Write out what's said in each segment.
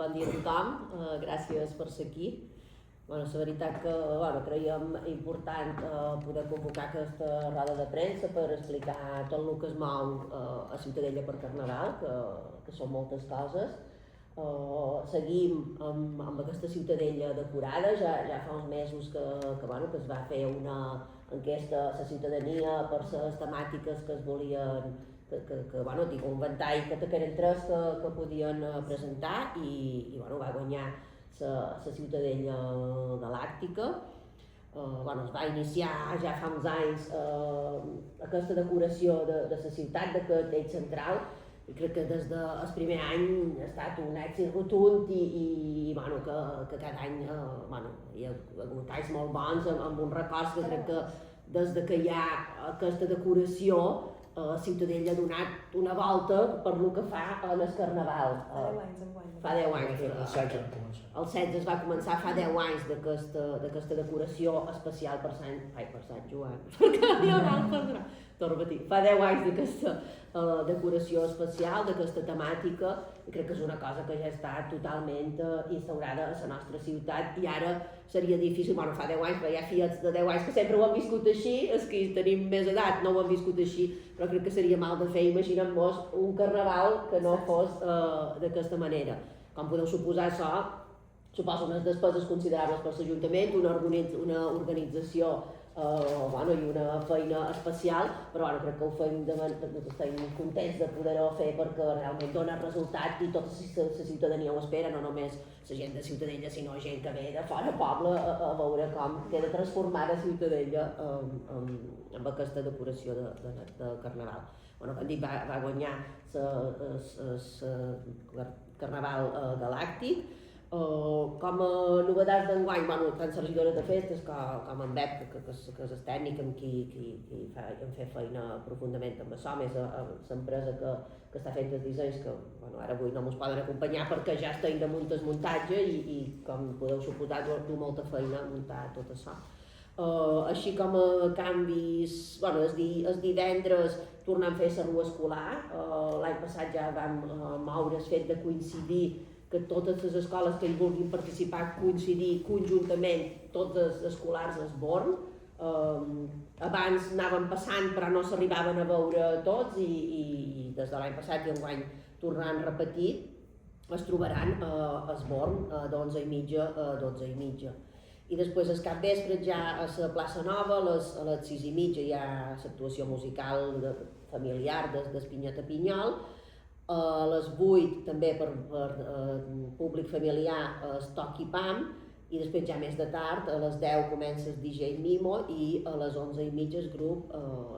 Bon dia a tothom, gràcies per ser aquí. La veritat que creiem important poder convocar aquesta roda de premsa per explicar tot el que es mou a Ciutadella per Carnaval, que són moltes coses. Seguim amb aquesta Ciutadella decorada, ja fa uns mesos que es va fer una enquesta a la ciutadania per les temàtiques que es volien, un ventall que eren tres que podien presentar i va guanyar la Ciutadella Galàctica. Es va iniciar ja fa uns anys aquesta decoració de la ciutat, d'aquest eix central, i crec que des del primer any ha estat un èxit rotund i que cada any hi ha hagut anys molt bons amb uns records que crec que des que hi ha aquesta decoració Ciutadella ha donat una volta per el que fa en el Carnaval. Fa 10 anys. El 16 es va començar fa 10 anys d'aquesta decoració especial per Sant Joan. Fa 10 anys d'aquesta decoració especial, d'aquesta temàtica, i crec que és una cosa que ja està totalment instaurada a la nostra ciutat i ara seria difícil, fa 10 anys, però hi ha filles de 10 anys que sempre ho han viscut així, els que tenim més edat no ho han viscut així, però crec que seria mal de fer, imaginem-nos un carnaval que no fos d'aquesta manera. Com podeu suposar, això suposa unes despeses considerables per l'Ajuntament, una organització i una feina especial, però crec que ho fem, estem contents de poder-ho fer perquè realment dona resultat i tota la ciutadania ho espera, no només la gent de Ciutadella, sinó gent que ve de fora poble a veure com queda transformada Ciutadella amb aquesta decoració de Carnaval. Com dic, va guanyar el Carnaval Galàctic. Com a novetats d'enguany, tant la regidora de festes com en Bep, que és el tècnic amb qui hem fet feina profundament amb això, més l'empresa que està fent els dissenys, que ara avui no ens poden acompanyar perquè ja estem damunt el muntatge i com podeu suposar, du molta feina muntar tot això. Així com a canvis, el divendres tornem a fer la rua escolar. L'any passat ja vam moure el fet de coincidir que totes les escoles que hi vulguin participar coincidir conjuntament, tots els escolars es born. Abans anàvem passant però no s'arribaven a veure tots i des de l'any passat i enguany tornant a repetir es trobaran es born d'11:30 a 12:30. I després el capvespre ja a la plaça Nova, a les 6:30 hi ha l'actuació musical familiar d'Espinyat a Pinyol. A les 8 també per públic familiar es Toc i Pam i després ja més de tard, a les 10 comença el DJ Mimo i a les 11:30 el grup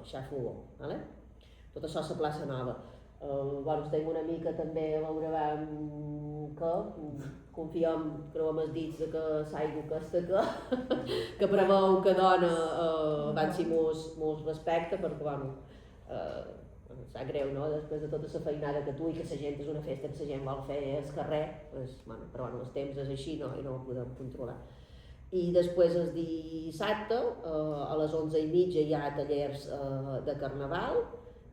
Xafogó. Tot això a la plaça Nova. Estem una mica també a veure que confiem, creuem els dits que l'aigua aquesta que preveu que dona avanci molt respecte perquè sap greu, no? Després de tota la feinada que tu i que la gent és una festa que la gent vol fer al carrer, però el temps és així i no ho podem controlar. I després el dissabte, a les 11:30 hi ha tallers de Carnaval,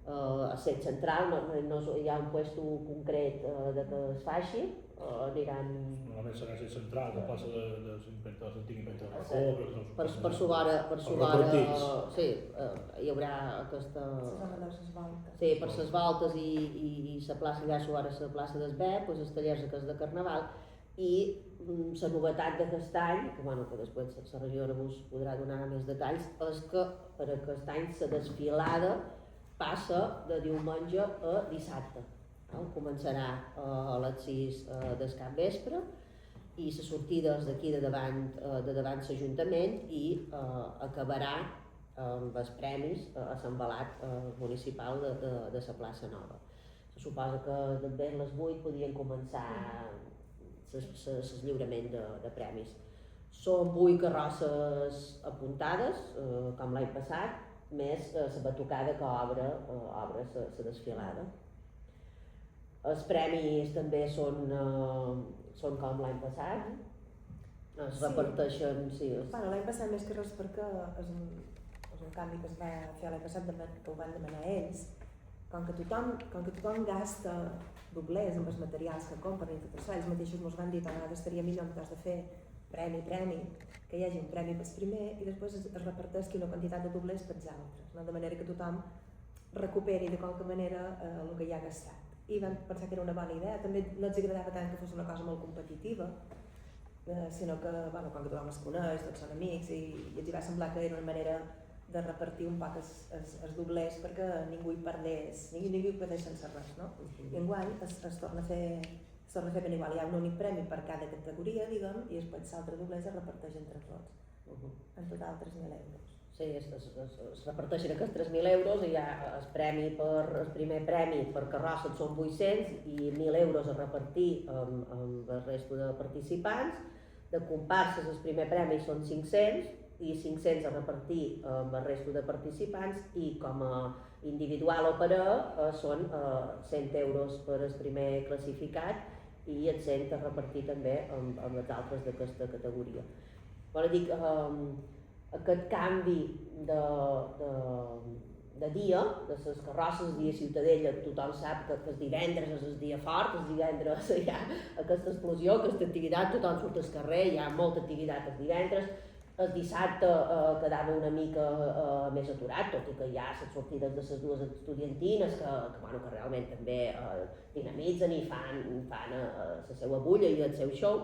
a Set Central, no hi ha un puesto concret que es faci, aniran... Normalment serà Set Central, que passa de l'antic inventor de Racó... Per subar, sí, hi haurà aquesta... Sí, per les voltes i la plaça, ja suara la plaça d'Esbep, els tallers de Carnaval, i la novetat d'aquest any, que després la regidora us podrà donar més detalls, és que per aquest any la desfilada passa de diumenge a dissabte. Començarà a les 6 del capvespre i la sortida és d'aquí de davant l'Ajuntament i acabarà amb els premis a l'embalat municipal de la plaça Nova. Se suposa que també a les 8 podien començar el lliurament de premis. Són 8 carrosses apuntades, com l'any passat, més la batucada que obre la desfilada. Els premis també són com l'any passat, es reparteixen... L'any passat més que res perquè és un canvi que es va fer l'any passat, que ho van demanar ells, com que tothom gasta doblers amb els materials que compren i tot això, ells mateixos ens van dir que a vegades estaria millor que has de fer premi, que hi hagi un premi pels primer i després es reparteixi una quantitat de doblers pels altres, no? De manera que tothom recuperi de qualque manera el que hi ha gastat. I van pensar que era una bona idea, també no els agradava tant que fos una cosa molt competitiva, sinó que, bueno, quan tothom es coneix, tots són amics i els va semblar que era una manera de repartir un poc els doblers perquè ningú hi perdés, ningú hi perdés sense res, no? I enguany es torna a fer ben igual, hi ha un únic premi per cada categoria, diguem, i després l'altre doblers es reparteix entre tots. En total 3.000 euros. Sí, es reparteixen aquests 3.000 euros i hi ha el primer premi per carrossa són 800 i 1.000 euros a repartir amb el resto de participants. De comparses el primer premi són 500 i 500 a repartir amb el resto de participants i com a individual o parell són 100 euros per el primer classificat i els 100 a repartir també amb els altres d'aquesta categoria. Bueno, dic, aquest canvi de dia, de les carrosses, dia Ciutadella, tothom sap que el divendres és el dia fort, el divendres hi ha aquesta explosió, aquesta activitat, tothom surt al carrer, hi ha molta activitat el divendres, el dissabte quedava una mica més aturat, tot i que hi ha les sortides de les dues estudiantines que realment també dinamitzen i fan la seva bulla i el seu show,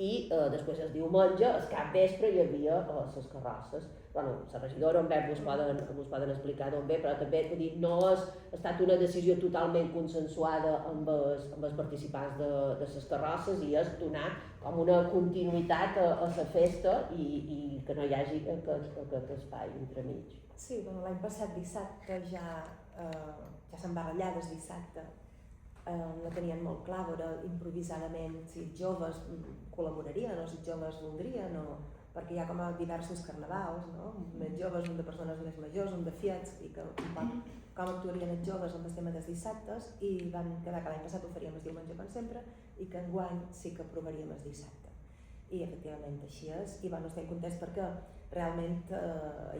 i després el diumenge, el cap vespre, hi havia les carrosses. Bueno, la regidora on us poden explicar d'on ve, però també no ha estat una decisió totalment consensuada amb els participants de les carrosses i és donar com una continuïtat a la festa i que no hi hagi aquest espai entremig. Sí, bueno, l'any passat dissabte ja se'n va ratllar des dissabte. No tenien molt clar veure improvisadament si els joves col·laborarien o si els joves voldrien, perquè hi ha com a diversos carnavals, no? Més joves, un de persones més majors, un de fiets, i que com actuarien els joves amb el tema dels dissabtes, i van quedar que l'any passat ho faríem el diumenge com sempre i que enguany sí que provaríem el dissabte. I efectivament així és, i bueno, estem contents perquè realment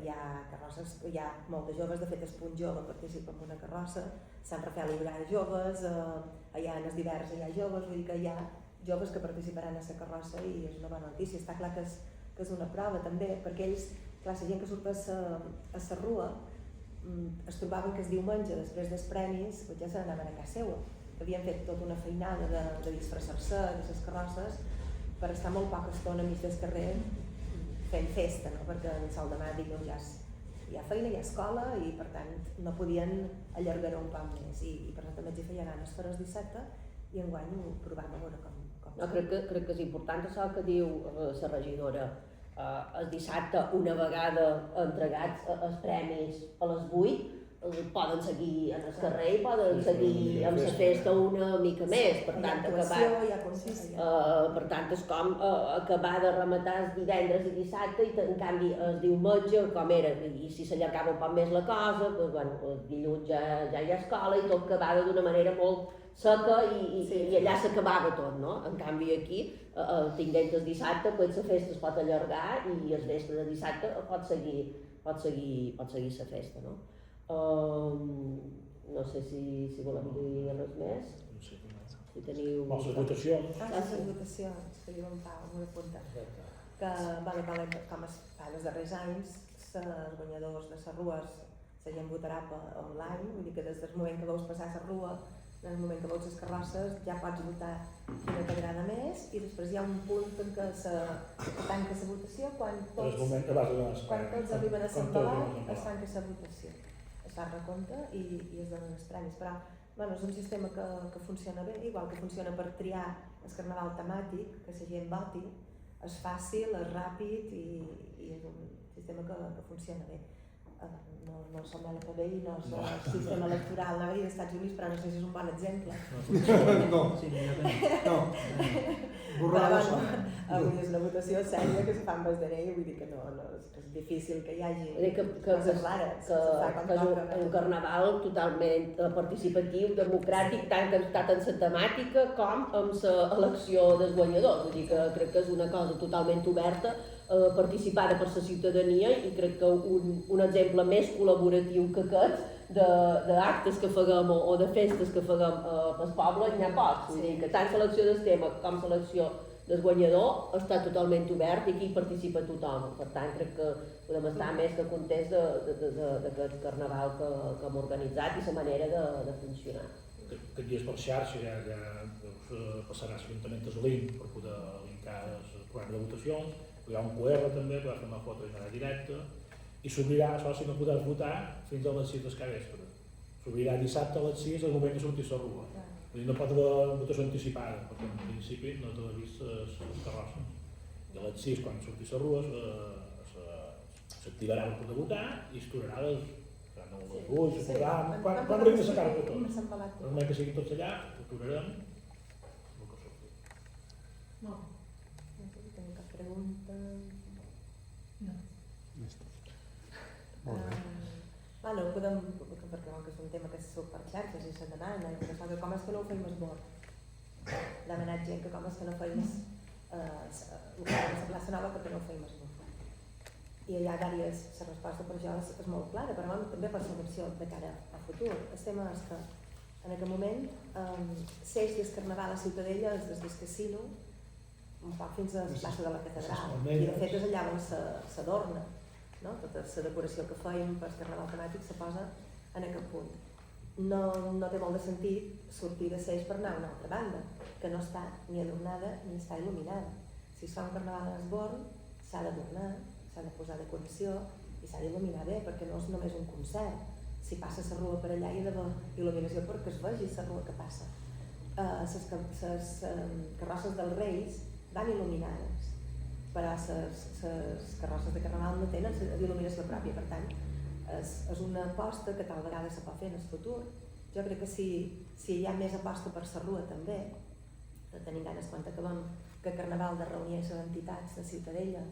hi ha carrosses, hi ha molts de joves, de fet el Punt Jove participa en una carrossa, Sant Rafael hi haurà joves, allà en el divers hi ha joves, vull dir que hi ha joves que participaran a la carrossa i és una bona notícia. Està clar que és una prova també, perquè ells, clar, la gent que surt a la rua es trobaven que el diumenge, després dels premis, ja se n'anaven a casa seva. Havien fet tota una feinada de disfressar-se de les carrosses per estar molt poca estona enmig del carrer fent festa, no? Perquè el sol demà dilluns hi ha feina, hi ha escola i per tant no podien allargar-ho un poc més i per tant també els hi feia ganes fer el dissabte i enguany ho provem a veure com no, crec que és important això que diu la regidora. El dissabte, una vegada entregats els premis a les 8, poden seguir en el carrer i poden seguir amb la festa una mica més. Per tant, és com acabar de rematar els divendres i dissabte i en canvi el diumenge, com era, i si s'allargava un poc més la cosa, doncs, bueno, el dilluns ja hi ha escola i tot acabava d'una manera molt seca i allà s'acabava tot, no? En canvi aquí, tinguent el dissabte, pues la festa es pot allargar i el vespre de dissabte pot seguir la festa, no? No sé si volem dir res més. Si teniu... Les votacions. Les votacions, que diu en Pau, m'ho he apuntat. Que, com es fa els darrers anys, els guanyadors de les rues la gent votarà online, vull dir que des del moment que veus passar la rua, en el moment que veus les carrosses, ja pots votar quina t'agrada més i després hi ha un punt en què tanca la votació quan tots arriben a s'embalar es tanca la votació. Es fa recompte i es donen els premis, però bueno, és un sistema que funciona bé, igual que funciona per triar el carnaval temàtic, que la gent voti, és fàcil, és ràpid i és un sistema que funciona bé. No som l'FB i no és el sistema electoral, anava a dir dels Estats Units, però no sé si és un bon exemple. No. Borrado. avui és una votació sèria que se fa amb el DNI, vull dir que no, és difícil que hi hagi coses clares. Que és un carnaval totalment participatiu, democràtic, tant en la temàtica com en l'elecció dels guanyadors. Vull dir que crec que és una cosa totalment oberta, participada per la ciutadania, i crec que un exemple més col·laboratiu que aquest d'actes que faguem o de festes que faguem pel poble n'hi ha pocs. Vull dir que tant selecció del tema com selecció del guanyador està totalment obert i aquí hi participa tothom. Per tant, crec que podem estar més que contents d'aquest carnaval que hem organitzat i la manera de funcionar. Aquests dies per xarxa ja passarà l'Ajuntament de Link per poder linkar el programa de votacions, hi ha un QR també per fer una foto i anar directe, i s'obrirà, això si no podràs votar, fins a les 6 del capvespre. S'obrirà dissabte a les 6 al moment de sortir la rua. Vull dir, no pot haver votació anticipada, perquè en principi no t'ha vist les carrosses. I a les 6, quan surti la rua, s'activarà per poder votar i es tornarà les 8, quan arribi la cara per tot. El moment que siguin tots allà, ho tornarem. No tinc cap pregunta. No. Bueno, podem, perquè és un tema que surt per xarxes i se demana, que com és que no ho feim esbord? Demanat gent que com és que no feim la plaça nova perquè no ho feim esbord. I hi ha diverses, la resposta per això és molt clara, però també per ser opció de cara a futur. El tema és que en aquest moment l'eix del carnaval a Ciutadella és des del casino un poc fins a la plaça de la catedral, i de fet és allà on s'adorna. No? Tota la decoració que fèiem per carnaval temàtic se posa en aquest punt. No té molt de sentit sortir de l'eix per anar a una altra banda, que no està ni adornada ni està il·luminada. Si es fa un carnaval a Esborn, s'ha d'adornar, s'ha de posar decoració i s'ha d'il·luminar bé, perquè no és només un concert. Si passa la rua per allà hi ha d'haver il·luminació perquè es vegi la rua que passa. Les carrosses dels Reis van il·luminades, però les carrosses de carnaval no tenen il·luminació pròpia, per tant és una aposta que tal vegada se pot fer en el futur. Jo crec que si hi ha més aposta per la rua també, tenint ganes quan acabem que Carnaval de reunir les entitats de Ciutadella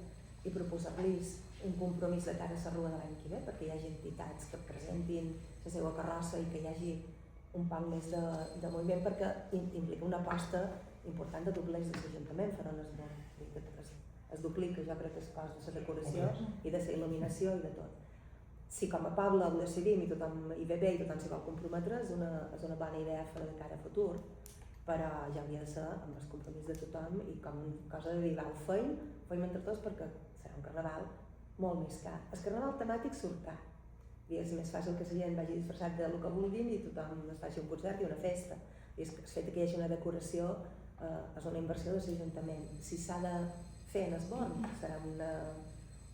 i proposar-los un compromís de cara a la rua de l'any que ve, perquè hi hagi entitats que presentin la seva carrossa i que hi hagi un poc més de moviment, perquè implica una aposta important de doblers de l'Ajuntament, faran es duplica, jo crec que es cost de la decoració i de la il·luminació i de tot. Si com a poble ho decidim i tothom hi ve bé i tothom s'hi vol comprometre, és una bona idea fer de cara a futur, però ja hauria de ser amb el compromís de tothom i com una cosa de dir, ho feim entre tots perquè serà un carnaval molt més car. El carnaval temàtic surt car, i és més fàcil que la gent vagi disfressat del que vulguin i tothom es faci un concert i una festa. I el fet que hi hagi una decoració és una inversió de l'Ajuntament. Si s'ha de fer en Esborn serà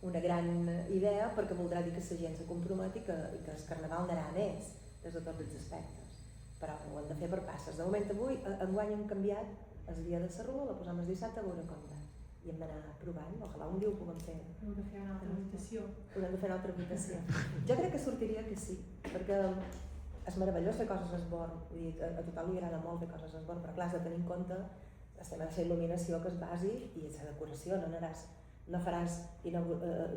una gran idea, perquè voldrà dir que la gent se comprometi i que el carnaval anarà a més des de tots els aspectes, però ho hem de fer per passes. De moment avui, enguany hem canviat el dia de la rua, la posem el dissabte a veure com va i hem d'anar provant, ojalà un dia ho puguem fer. Hem de fer una altra votació. Hem de fer una altra votació. Jo crec que sortiria que sí, perquè és meravellós fer coses a Esborn, vull dir, a tothom li agrada molt fer coses a Esborn, però clar, has de tenir en compte el tema de la il·luminació que és bàsic i la decoració, no faràs i no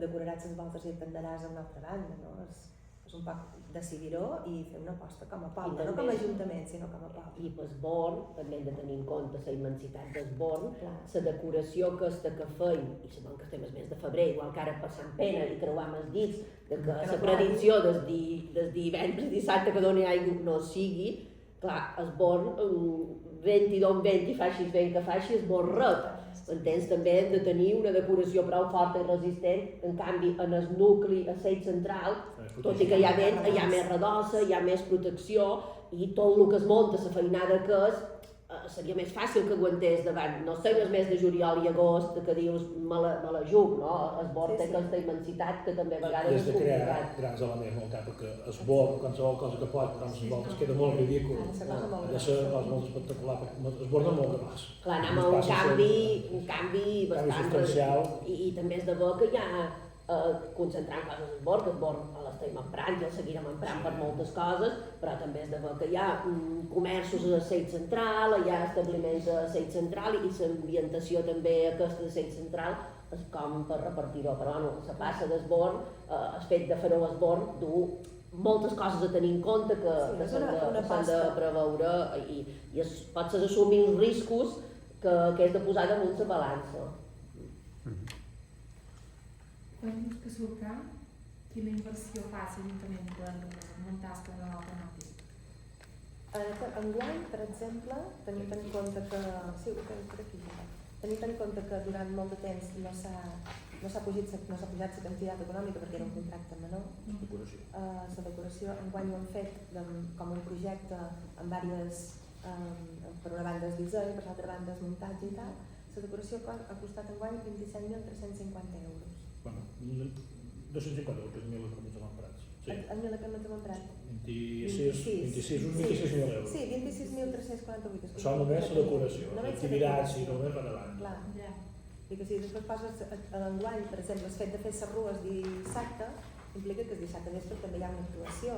decoraràs les voltes i t'anaràs a una altra banda, no? És un poc decidir-ho i fer una aposta com a poble, no com a ajuntament, sinó com a poble. I per Esborn també hem de tenir en compte la immensitat d'Esborn, la decoració aquesta que feim, i sabem que estem el mes de febrer, igual que ara passant pena i creuam els dits, de que la predicció des divendres i dissabte que doni aigua no sigui, clar, Esborn, venti d'on venti, facis vent que faci, Esborn ret. Entens? També hem de tenir una decoració prou forta i resistent, en canvi en el nucli, a l'eix central, tot i que hi ha vent, hi ha més redossa, hi ha més protecció i tot el que es munta, la feinada que és, seria més fàcil que aguantés davant, no sé, el mes de juliol i agost que dius me la juc, no? Esborn té aquesta immensitat que també a vegades és complicat. Has de crear grans elements molt cap, perquè Esborn, qualsevol cosa que pot, amb les voltes queda molt ridícul, ha de ser molt espectacular, perquè Esborn és molt gros. Clar, anem a un canvi bastant substancial. I també és de bo que hi ha concentrant coses al bord, que el bord l'estem emprant i el seguirem emprant per moltes coses, però també és de veure que hi ha comerços a Seit Central, hi ha establiments a Seit Central i l'ambientació també aquesta de Seit Central és com per repartir-ho, però bueno, la passa d'esborn, el fet de fer-ho a esborn du moltes coses a tenir en compte que s'han de preveure i pot ser assumir uns riscos que és de posar damunt la balança. Quan dius que surt car, quina inversió fa l'Ajuntament per muntar el carnaval temàtic? Enguany, per exemple, tenint en compte que... Sí, ho teniu per aquí. Tenint en compte que durant molt de temps no s'ha pujat la quantitat econòmica perquè era un contracte menor. La decoració, enguany ho hem fet com un projecte amb diverses... per una banda és disseny, per l'altra banda és muntatge i tal. La decoració ha costat enguany 27.350 euros. Bueno, 250 euros, 1.000 que ens hem emprat. Sí. El 1.000 que ens hem emprat? 26.000 euros. Sí, 26.348. Això només la decoració, l'activitat, sí, només va davant. Clar. I que si després poses a l'enguany, per exemple, el fet de fer les rues dissabte, implica que el dissabte vespre també hi ha una actuació.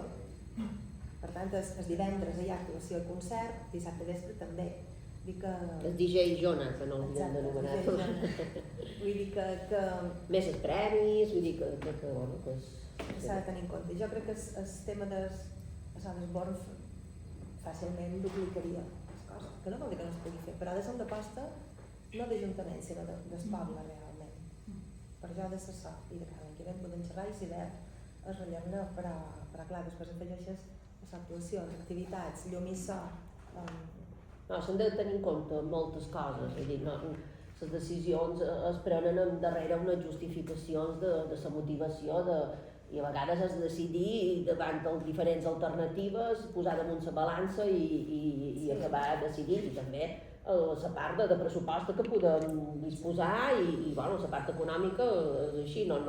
Per tant, el divendres hi ha actuació i concert, dissabte vespre també. El DJ Jonah, que no l'havien d'anomenar. Vull dir que... Més els premis, vull dir que s'ha de tenir en compte. Jo crec que el tema d'esborn fàcilment duplicaria les coses, que no vol dir que no es pugui fer, però ha de ser una aposta no d'Ajuntament, sinó del poble realment. Per això ha de ser so, i de cada any que ve podem xerrar i si és rellevant, però clar, després afegeixes les actuacions, activitats, llum i so. No, s'han de tenir en compte moltes coses, vull dir, les decisions es prenen darrere unes justificacions de la motivació i a vegades has de decidir davant de diferents alternatives, posar damunt la balança i acabar decidint, i també la part de pressupost que podem disposar i bueno, la part econòmica és així, no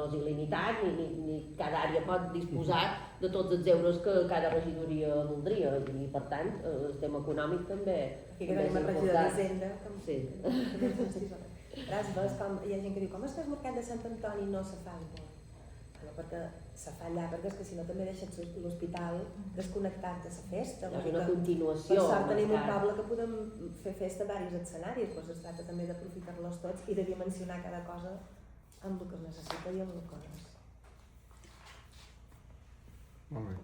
és il·limitat ni cada àrea pot disposar de tots els euros que cada regidoria voldria i per tant el tema econòmic també aquí que tenim el regidor d'Hisenda sí. Ves com hi ha gent que diu com és que el mercat de Sant Antoni no se fa igual? Perquè se fa allà, perquè és que si no també deixes l'hospital desconnectat de la festa. És una continuació. Per sort tenim un poble que podem fer festa a diversos escenaris, doncs es tracta també d'aprofitar-los tots i de dimensionar cada cosa amb el que es necessita i amb el que no és. Molt bé.